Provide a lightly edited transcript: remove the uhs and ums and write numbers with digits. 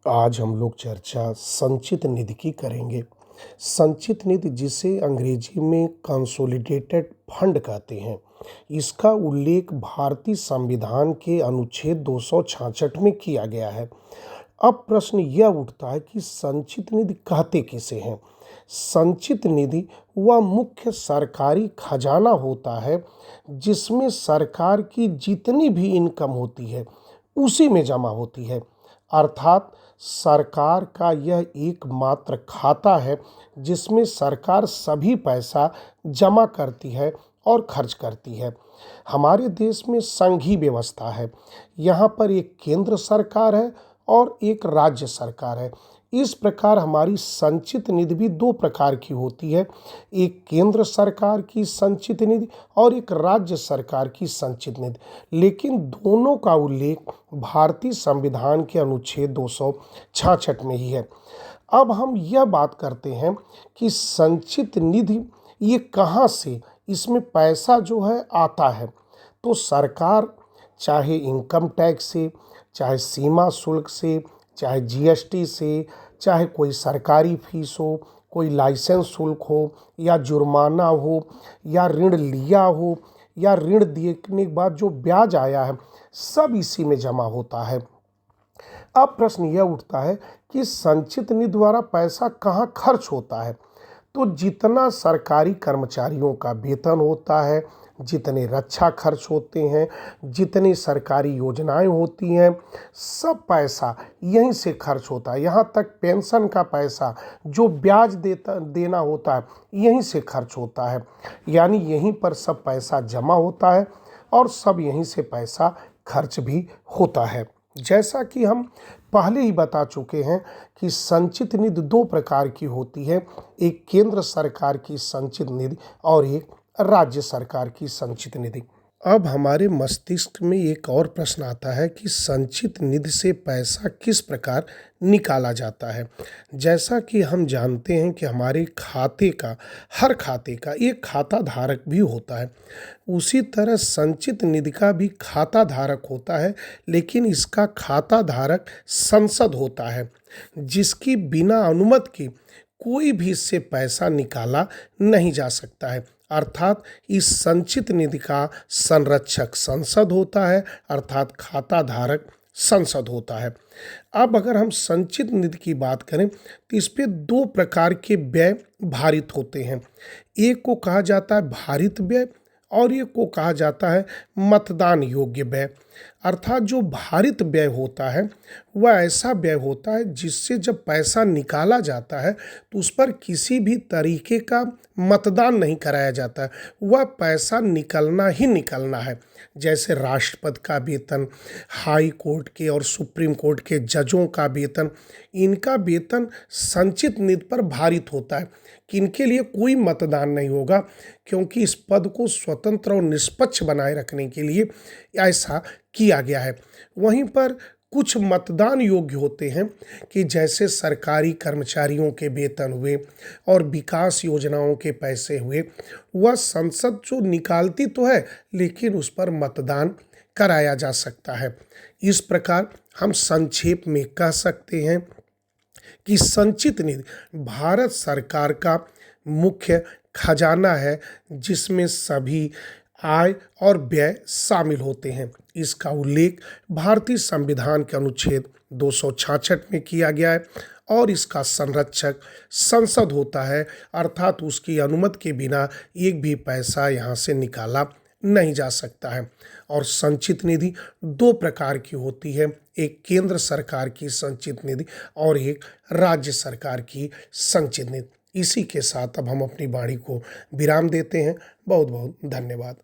आज हम लोग चर्चा संचित निधि की करेंगे। संचित निधि, जिसे अंग्रेजी में कंसोलिडेटेड फंड कहते हैं, इसका उल्लेख भारतीय संविधान के अनुच्छेद 266 में किया गया है। अब प्रश्न यह उठता है कि संचित निधि कहते किसे हैं। संचित निधि वह मुख्य सरकारी खजाना होता है जिसमें सरकार की जितनी भी इनकम होती है उसी में जमा होती है। अर्थात सरकार का यह एकमात्र खाता है जिसमें सरकार सभी पैसा जमा करती है और खर्च करती है। हमारे देश में संघीय व्यवस्था है। यहाँ पर एक केंद्र सरकार है और एक राज्य सरकार है। इस प्रकार हमारी संचित निधि भी दो प्रकार की होती है, एक केंद्र सरकार की संचित निधि और एक राज्य सरकार की संचित निधि। लेकिन दोनों का उल्लेख भारतीय संविधान के अनुच्छेद 266 में ही है। अब हम यह बात करते हैं कि संचित निधि ये कहाँ से, इसमें पैसा जो है आता है। तो सरकार चाहे इनकम टैक्स से, चाहे सीमा शुल्क से, चाहे जीएसटी से, चाहे कोई सरकारी फीस हो, कोई लाइसेंस शुल्क हो, या जुर्माना हो, या ऋण लिया हो, या ऋण देने के बाद जो ब्याज आया है, सब इसी में जमा होता है। अब प्रश्न यह उठता है कि संचित निधि द्वारा पैसा कहाँ खर्च होता है। तो जितना सरकारी कर्मचारियों का वेतन होता है, जितने रक्षा खर्च होते हैं, जितनी सरकारी योजनाएं होती हैं, सब पैसा यहीं से खर्च होता है। यहाँ तक पेंशन का पैसा जो ब्याज देना होता है, यहीं से खर्च होता है। यानी यहीं पर सब पैसा जमा होता है और सब यहीं से पैसा खर्च भी होता है। जैसा कि हम पहले ही बता चुके हैं कि संचित निधि दो प्रकार की होती है, एक केंद्र सरकार की संचित निधि और एक राज्य सरकार की संचित निधि। अब हमारे मस्तिष्क में एक और प्रश्न आता है कि संचित निधि से पैसा किस प्रकार निकाला जाता है। जैसा कि हम जानते हैं कि हमारे खाते का, हर खाते का एक खाता धारक भी होता है, उसी तरह संचित निधि का भी खाता धारक होता है, लेकिन इसका खाता धारक संसद होता है, जिसकी बिना अनुमति के कोई भी इससे पैसा निकाला नहीं जा सकता है। अर्थात इस संचित निधि का संरक्षक संसद होता है, अर्थात खाता धारक संसद होता है। अब अगर हम संचित निधि की बात करें तो इस पे दो प्रकार के व्यय भारित होते हैं। एक को कहा जाता है भारित व्यय और एक को कहा जाता है मतदान योग्य व्यय। अर्थात जो भारित व्यय होता है वह ऐसा व्यय होता है जिससे जब पैसा निकाला जाता है तो उस पर किसी भी तरीके का मतदान नहीं कराया जाता है, वह पैसा निकलना ही निकलना है। जैसे राष्ट्रपति का वेतन, हाई कोर्ट के और सुप्रीम कोर्ट के जजों का वेतन, इनका वेतन संचित निधि पर भारित होता है कि इनके लिए कोई मतदान नहीं होगा, क्योंकि इस पद को स्वतंत्र और निष्पक्ष बनाए रखने के लिए ऐसा किया गया है। वहीं पर कुछ मतदान योग्य होते हैं कि जैसे सरकारी कर्मचारियों के वेतन हुए और विकास योजनाओं के पैसे हुए, वह संसद जो निकालती तो है लेकिन उस पर मतदान कराया जा सकता है। इस प्रकार हम संक्षेप में कह सकते हैं कि संचित निधि भारत सरकार का मुख्य खजाना है जिसमें सभी आय और व्यय शामिल होते हैं। इसका उल्लेख भारतीय संविधान के अनुच्छेद 266 में किया गया है और इसका संरक्षक संसद होता है, अर्थात उसकी अनुमति के बिना एक भी पैसा यहाँ से निकाला नहीं जा सकता है। और संचित निधि दो प्रकार की होती है, एक केंद्र सरकार की संचित निधि और एक राज्य सरकार की संचित निधि। इसी के साथ अब हम अपनी वाणी को विराम देते हैं। बहुत बहुत धन्यवाद।